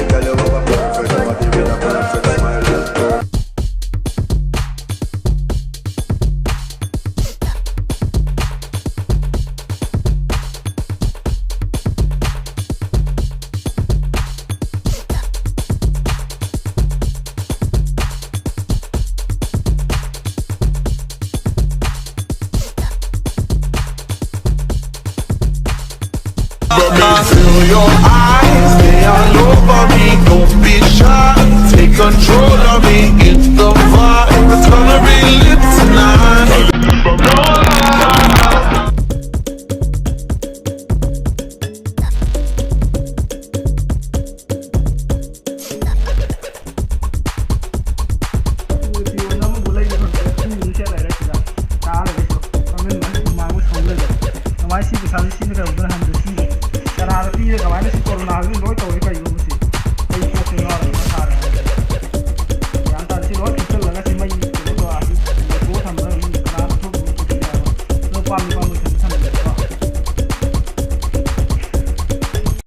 Girl, you have a perfect body with a perfect smile. Feel your eyes.